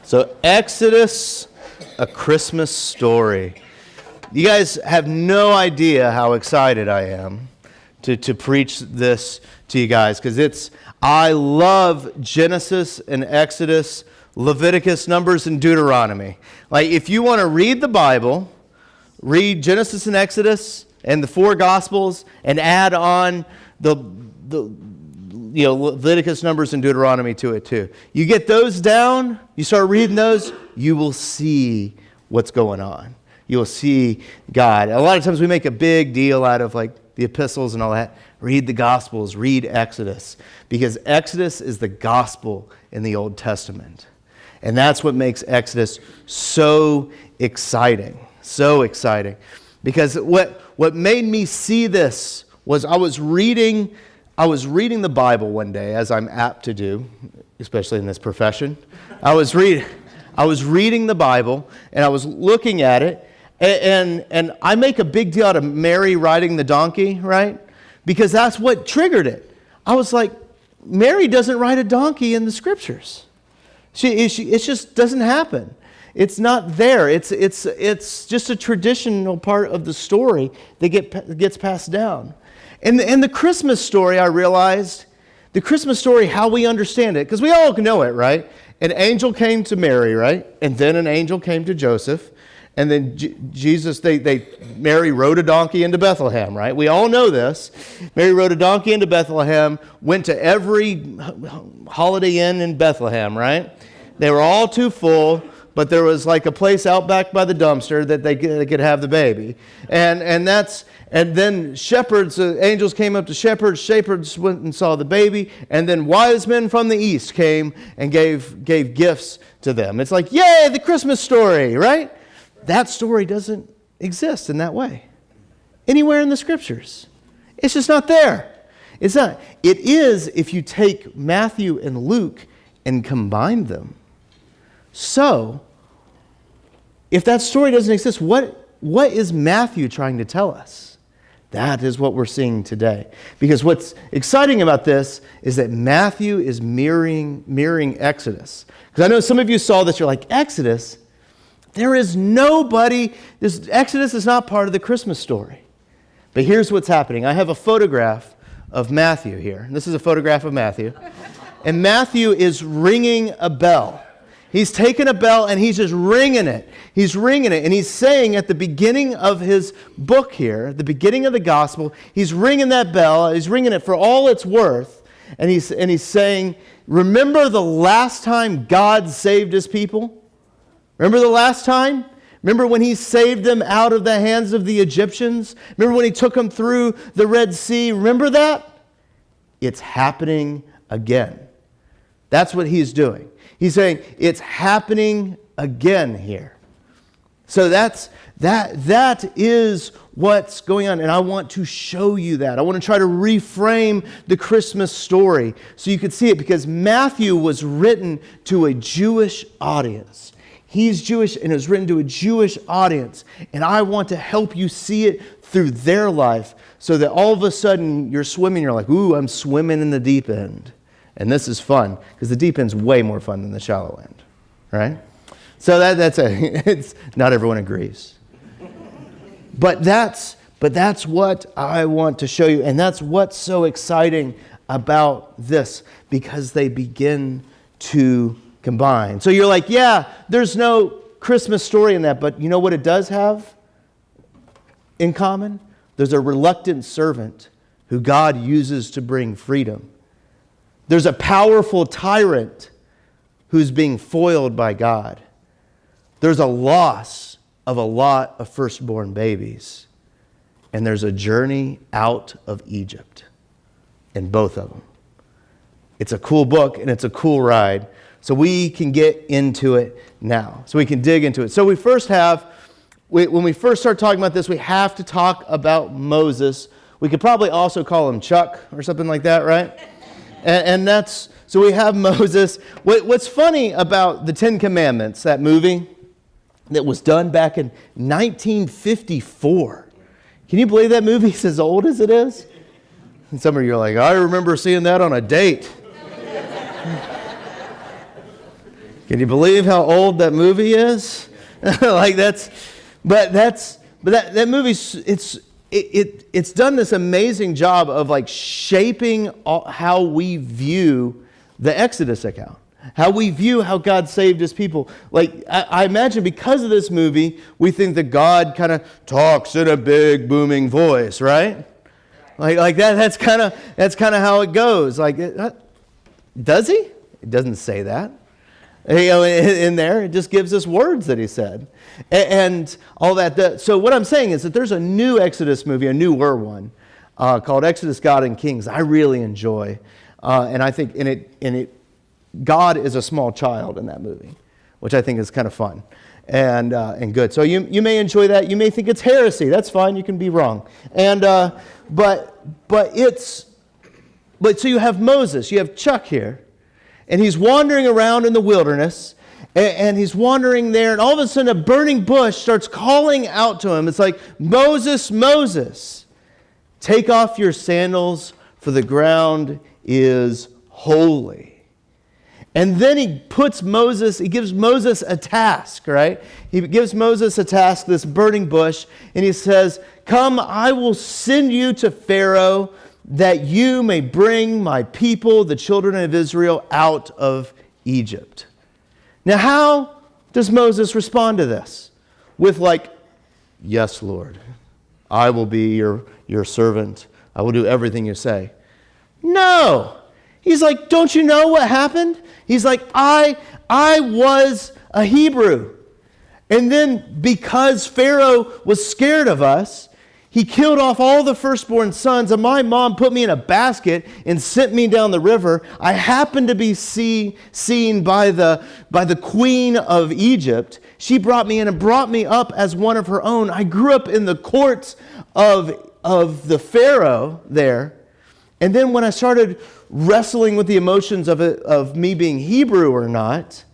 So Exodus, a Christmas story. You guys have no idea how excited I am to preach this to you guys, because I love Genesis and Exodus, Leviticus, Numbers, and Deuteronomy. Like, if you want to read the Bible, read Genesis and Exodus and the four Gospels, and add on the Leviticus, Numbers, and Deuteronomy to it too. You get those down, you start reading those, you will see what's going on. You'll see God. A lot of times we make a big deal out of like the epistles and all that. Read the Gospels, read Exodus, because Exodus is the gospel in the Old Testament. And that's what makes Exodus so exciting. So exciting. Because what made me see this was I was reading the Bible one day, as I'm apt to do, especially in this profession. I was reading the Bible, and I was looking at it, and I make a big deal out of Mary riding the donkey, right? Because that's what triggered it. I was like, Mary doesn't ride a donkey in the Scriptures. It just doesn't happen. It's not there. It's just a traditional part of the story that gets passed down. And the Christmas story, I realized, the Christmas story, how we understand it, because we all know it, right? An angel came to Mary, right? And then an angel came to Joseph. And then Mary rode a donkey into Bethlehem, right? We all know this. Mary rode a donkey into Bethlehem, went to every Holiday Inn in Bethlehem, right? They were all too full, but there was like a place out back by the dumpster that they could have the baby. And then shepherds, angels came up to shepherds went and saw the baby, and then wise men from the east came and gave gifts to them. It's like, yay, the Christmas story, right? That story doesn't exist in that way anywhere in the Scriptures. It's just not there. It's not. It is if you take Matthew and Luke and combine them. So, if that story doesn't exist, what is Matthew trying to tell us? That is what we're seeing today. Because what's exciting about this is that Matthew is mirroring Exodus. Because I know some of you saw this, you're like, Exodus? There is nobody, Exodus is not part of the Christmas story. But here's what's happening. I have a photograph of Matthew here. This is a photograph of Matthew. And Matthew is ringing a bell. He's taken a bell and he's just ringing it. He's ringing it. And he's saying at the beginning of his book here, the beginning of the gospel, he's ringing that bell. He's ringing it for all it's worth. And he's saying, remember the last time God saved his people? Remember the last time? Remember when he saved them out of the hands of the Egyptians? Remember when he took them through the Red Sea? Remember that? It's happening again. That's what he's doing. He's saying it's happening again here. So that is what's going on. And I want to show you that. I want to try to reframe the Christmas story so you could see it, because Matthew was written to a Jewish audience. He's Jewish and it was written to a Jewish audience. And I want to help you see it through their life so that all of a sudden you're swimming, you're like, ooh, I'm swimming in the deep end. And this is fun, because the deep end's way more fun than the shallow end, right? So it's not everyone agrees. But that's what I want to show you, and that's what's so exciting about this, because they begin to combine. So you're like, yeah, there's no Christmas story in that, but you know what it does have in common? There's a reluctant servant who God uses to bring freedom. There's a powerful tyrant who's being foiled by God. There's a loss of a lot of firstborn babies. And there's a journey out of Egypt in both of them. It's a cool book and it's a cool ride. So we can get into it now. So we can dig into it. So when we first start talking about this, we have to talk about Moses. We could probably also call him Chuck or something like that, right? And that's, so we have Moses. What's funny about the Ten Commandments, that movie that was done back in 1954. Can you believe that movie's as old as it is? And some of you are like, I remember seeing that on a date. Can you believe how old that movie is? Like that movie, it's done this amazing job of like shaping how we view the Exodus account, how we view how God saved his people. Like I imagine because of this movie, we think that God kind of talks in a big booming voice, right? Like that. That's kind of how it goes. Like, does he? It doesn't say that. In there, it just gives us words that he said, and all that. So what I'm saying is that there's a new Exodus movie, a newer one, called Exodus: God and Kings. I really enjoy, and I think in it, God is a small child in that movie, which I think is kind of fun and good. So you may enjoy that. You may think it's heresy. That's fine. You can be wrong. And but so you have Moses. You have Chuck here. And he's wandering around in the wilderness, and he's wandering there, and all of a sudden a burning bush starts calling out to him. It's like, Moses, Moses, take off your sandals, for the ground is holy. And then he gives Moses a task, right? He gives Moses a task, this burning bush, and he says, come, I will send you to Pharaoh, that you may bring my people, the children of Israel, out of Egypt. Now, how does Moses respond to this? With like, yes, Lord, I will be your servant. I will do everything you say. No. He's like, don't you know what happened? He's like, I was a Hebrew. And then because Pharaoh was scared of us, he killed off all the firstborn sons, and my mom put me in a basket and sent me down the river. I happened to be seen by the queen of Egypt. She brought me in and brought me up as one of her own. I grew up in the courts of the Pharaoh there. And then when I started wrestling with the emotions of me being Hebrew or not,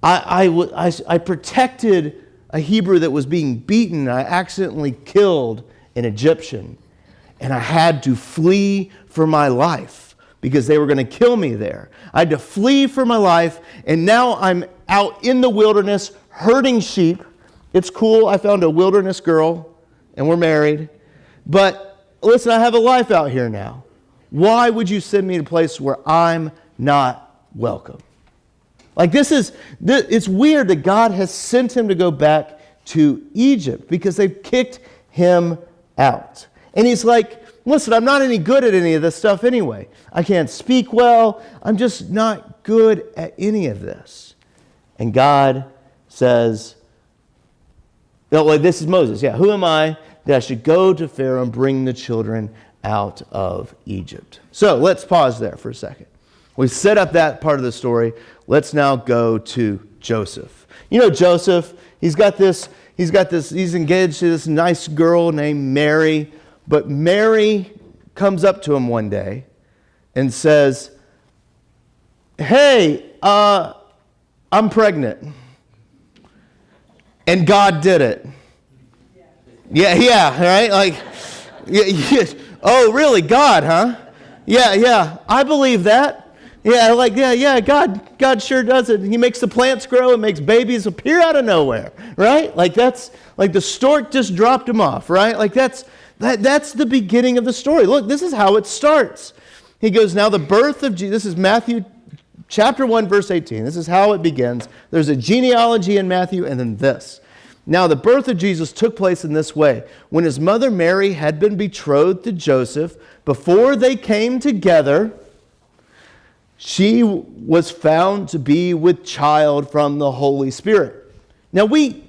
I protected a Hebrew that was being beaten. I accidentally killed an Egyptian. And I had to flee for my life because they were going to kill me there. I had to flee for my life, and now I'm out in the wilderness herding sheep. It's cool. I found a wilderness girl, and we're married. But listen, I have a life out here now. Why would you send me to a place where I'm not welcome? Like it's weird that God has sent him to go back to Egypt because they've kicked him out. And he's like, listen, I'm not any good at any of this stuff anyway. I can't speak well. I'm just not good at any of this. And God says, this is Moses. Yeah, who am I that I should go to Pharaoh and bring the children out of Egypt? So let's pause there for a second. We set up that part of the story. Let's now go to Joseph. You know Joseph, he's engaged to this nice girl named Mary, but Mary comes up to him one day and says, hey, I'm pregnant. And God did it. Yeah, right? Like, yeah. Oh, really? God, huh? Yeah, I believe that. Yeah, God sure does it. He makes the plants grow and makes babies appear out of nowhere, right? Like that's like the stork just dropped him off, right? Like that's the beginning of the story. Look, this is how it starts. He goes, now the birth of Jesus, this is Matthew chapter 1, verse 18. This is how it begins. There's a genealogy in Matthew and then this. Now the birth of Jesus took place in this way. When his mother Mary had been betrothed to Joseph, before they came together, she was found to be with child from the Holy Spirit. Now we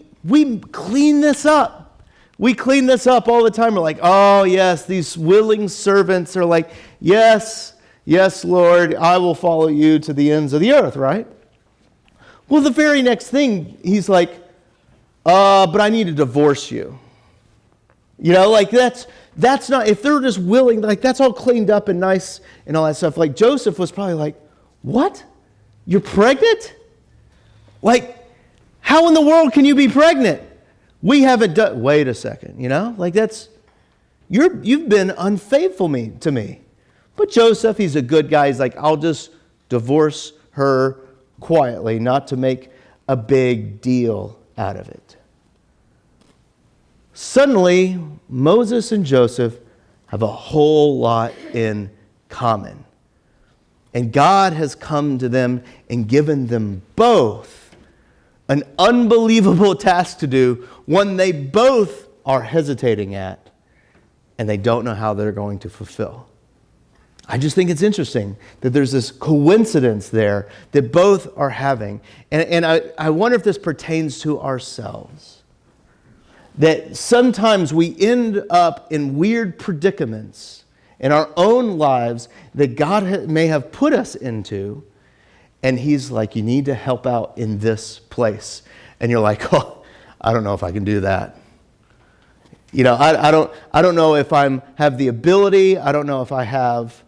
clean this up. We clean this up all the time. We're like, oh yes, these willing servants are like, yes, Lord, I will follow you to the ends of the earth, right? Well, the very next thing, he's like, but I need to divorce you. You know, like that's not, if they're just willing, like that's all cleaned up and nice and all that stuff. Like Joseph was probably like, what? You're pregnant? Like, how in the world can you be pregnant? We haven't done, wait a second, you know? Like you've been unfaithful to me. But Joseph, he's a good guy. He's like, I'll just divorce her quietly, not to make a big deal out of it. Suddenly, Moses and Joseph have a whole lot in common. And God has come to them and given them both an unbelievable task to do, one they both are hesitating at, and they don't know how they're going to fulfill. I just think it's interesting that there's this coincidence there that both are having. And I wonder if this pertains to ourselves. That sometimes we end up in weird predicaments in our own lives that God may have put us into, and He's like, you need to help out in this place. And you're like, oh, I don't know if I can do that. You know, I don't know if I have the ability. I don't know if I have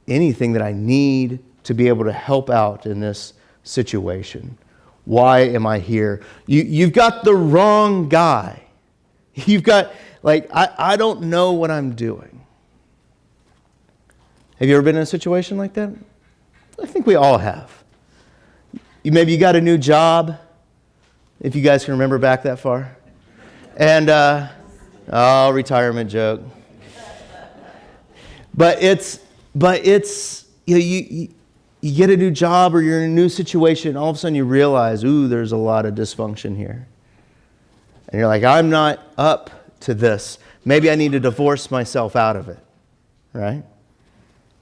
anything that I need to be able to help out in this situation. Why am I here? You've got the wrong guy. You've got, I don't know what I'm doing. Have you ever been in a situation like that? I think we all have. Maybe you got a new job, if you guys can remember back that far. And, retirement joke. But it's you get a new job or you're in a new situation, and all of a sudden you realize, there's a lot of dysfunction here. And you're like, I'm not up to this. Maybe I need to divorce myself out of it, right?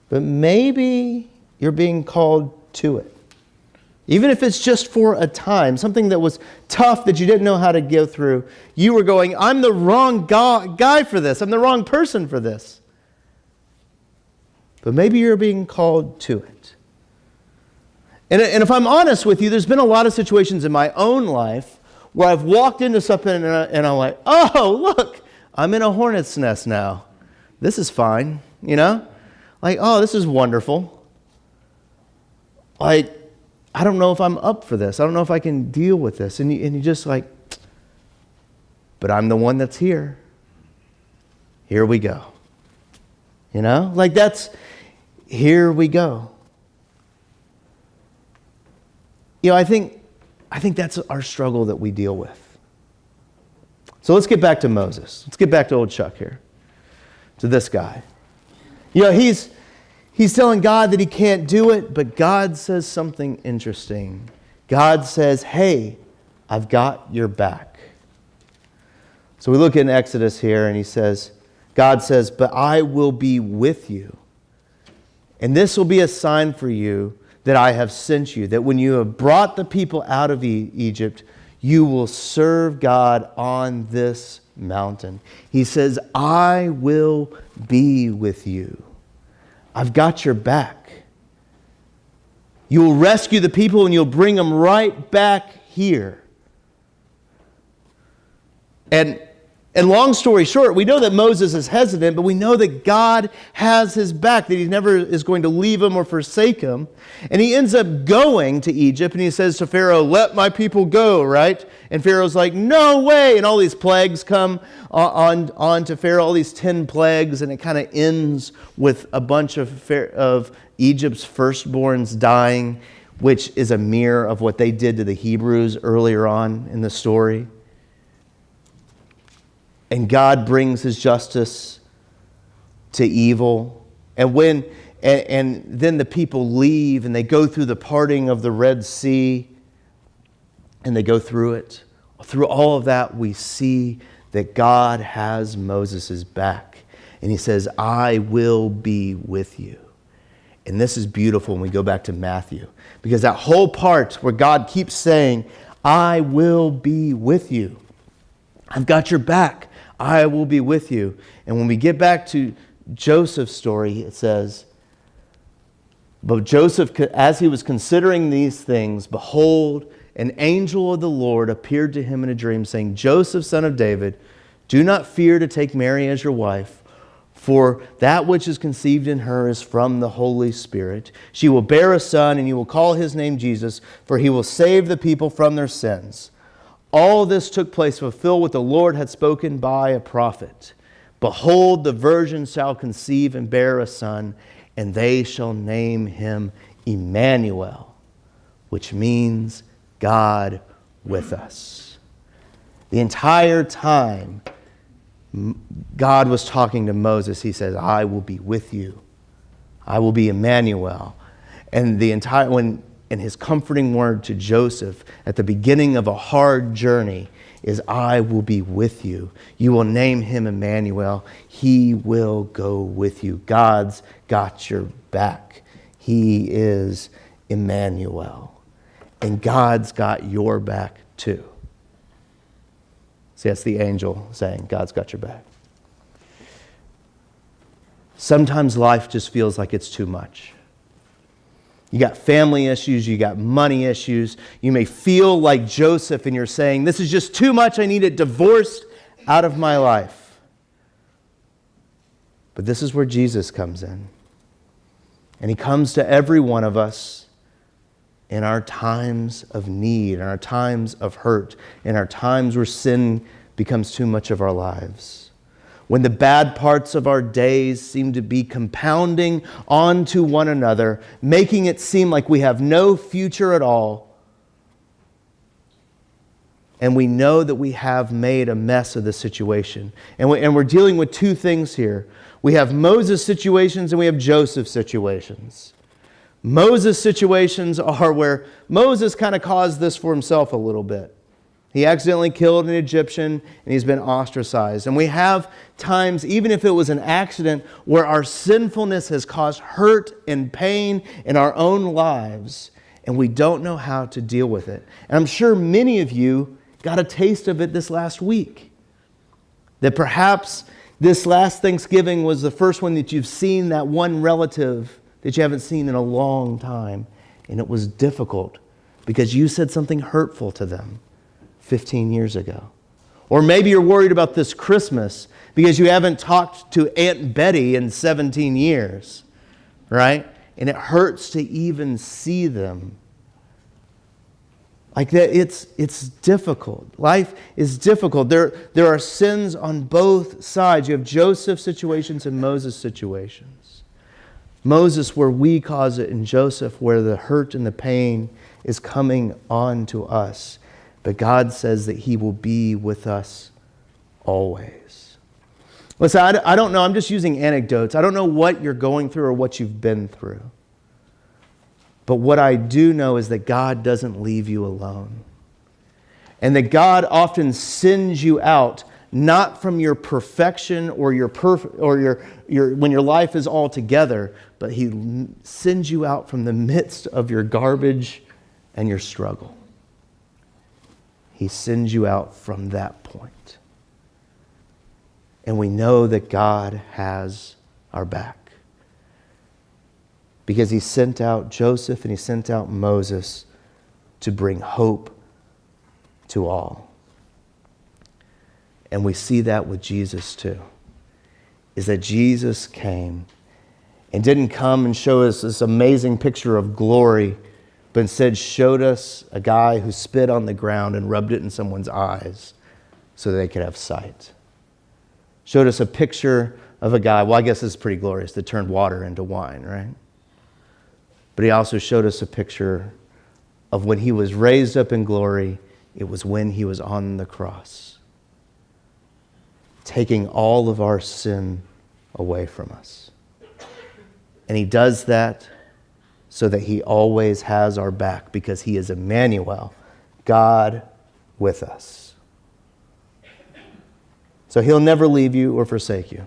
But maybe you're being called to it. Even if it's just for a time, something that was tough that you didn't know how to go through, you were going, I'm the wrong guy for this. I'm the wrong person for this. But maybe you're being called to it. And if I'm honest with you, there's been a lot of situations in my own life where I've walked into something and I'm like, oh, look, I'm in a hornet's nest now. This is fine, you know? Like, oh, this is wonderful. Like, I don't know if I'm up for this. I don't know if I can deal with this. And you just like, but I'm the one that's here. Here we go. You know? Like here we go. You know, I think that's our struggle that we deal with. So let's get back to Moses. Let's get back to old Chuck here. To this guy. You know, he's telling God that he can't do it, but God says something interesting. God says, hey, I've got your back. So we look in Exodus here, and God says, but I will be with you. And this will be a sign for you that I have sent you, that when you have brought the people out of Egypt, you will serve God on this mountain. He says, I will be with you. I've got your back. You will rescue the people and you'll bring them right back here. And long story short, we know that Moses is hesitant, but we know that God has his back, that he never is going to leave him or forsake him. And he ends up going to Egypt, and he says to Pharaoh, let my people go, right? And Pharaoh's like, no way! And all these plagues come on to Pharaoh, all these 10 plagues, and it kind of ends with a bunch of Egypt's firstborns dying, which is a mirror of what they did to the Hebrews earlier on in the story. And God brings his justice to evil. And then the people leave and they go through the parting of the Red Sea and they go through it. Through all of that, we see that God has Moses' back. And he says, I will be with you. And this is beautiful when we go back to Matthew. Because that whole part where God keeps saying, I will be with you. I've got your back. I will be with you. And when we get back to Joseph's story, it says, but Joseph, as he was considering these things, behold, an angel of the Lord appeared to him in a dream, saying, Joseph, son of David, do not fear to take Mary as your wife, for that which is conceived in her is from the Holy Spirit. She will bear a son, and you will call his name Jesus, for he will save the people from their sins. All this took place to fulfill what the Lord had spoken by a prophet. Behold, the virgin shall conceive and bear a son, and they shall name him Emmanuel, which means God with us. The entire time God was talking to Moses, he says, I will be with you. I will be Emmanuel. And and his comforting word to Joseph at the beginning of a hard journey is, I will be with you. You will name him Emmanuel. He will go with you. God's got your back. He is Emmanuel. And God's got your back too. See, that's the angel saying, God's got your back. Sometimes life just feels like it's too much. You got family issues, you got money issues. You may feel like Joseph and you're saying, this is just too much, I need it divorced out of my life. But this is where Jesus comes in. And he comes to every one of us in our times of need, in our times of hurt, in our times where sin becomes too much of our lives. When the bad parts of our days seem to be compounding onto one another, making it seem like we have no future at all. And we know that we have made a mess of the situation. And we're dealing with two things here. We have Moses situations and we have Joseph situations. Moses situations are where Moses kind of caused this for himself a little bit. He accidentally killed an Egyptian and he's been ostracized. And we have times, even if it was an accident, where our sinfulness has caused hurt and pain in our own lives and we don't know how to deal with it. And I'm sure many of you got a taste of it this last week. That perhaps this last Thanksgiving was the first one that you've seen that one relative that you haven't seen in a long time. And it was difficult because you said something hurtful to them 15 years ago. Or maybe you're worried about this Christmas because you haven't talked to Aunt Betty in 17 years, right? And it hurts to even see them. Like that, it's difficult. Life is difficult. There are sins on both sides. You have Joseph situations and Moses situations. Moses where we cause it, and Joseph where the hurt and the pain is coming on to us. But God says that he will be with us always. Listen, I don't know. I'm just using anecdotes. I don't know what you're going through or what you've been through. But what I do know is that God doesn't leave you alone. And that God often sends you out, not from your perfection or your when your life is all together, but he sends you out from the midst of your garbage and your struggle. He sends you out from that point. And we know that God has our back. Because he sent out Joseph and he sent out Moses to bring hope to all. And we see that with Jesus too. Is that Jesus came and didn't come and show us this amazing picture of glory, but instead showed us a guy who spit on the ground and rubbed it in someone's eyes so that they could have sight. Showed us a picture of a guy, well, I guess this is pretty glorious, that turned water into wine, right? But he also showed us a picture of when he was raised up in glory, it was when he was on the cross, taking all of our sin away from us. And he does that so that he always has our back because he is Emmanuel, God with us. So he'll never leave you or forsake you.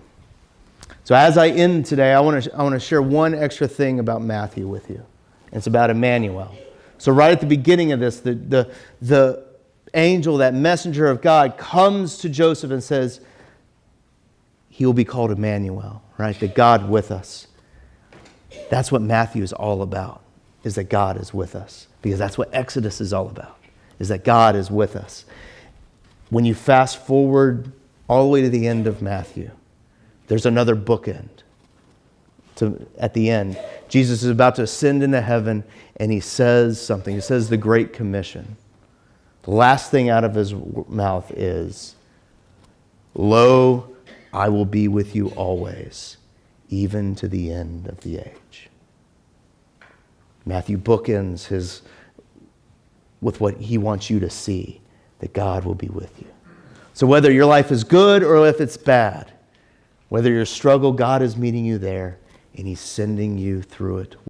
So as I end today, I want to share one extra thing about Matthew with you. It's about Emmanuel. So right at the beginning of this, the angel, that messenger of God, comes to Joseph and says, he will be called Emmanuel, right? The God with us. That's what Matthew is all about, is that God is with us. Because that's what Exodus is all about, is that God is with us. When you fast forward all the way to the end of Matthew, there's another bookend. At the end, Jesus is about to ascend into heaven, and he says something. He says the Great Commission. The last thing out of his mouth is, "Lo, I will be with you always, even to the end of the age." Matthew bookends his with what he wants you to see, that God will be with you. So whether your life is good or if it's bad, whether you're a struggle, God is meeting you there, and he's sending you through it.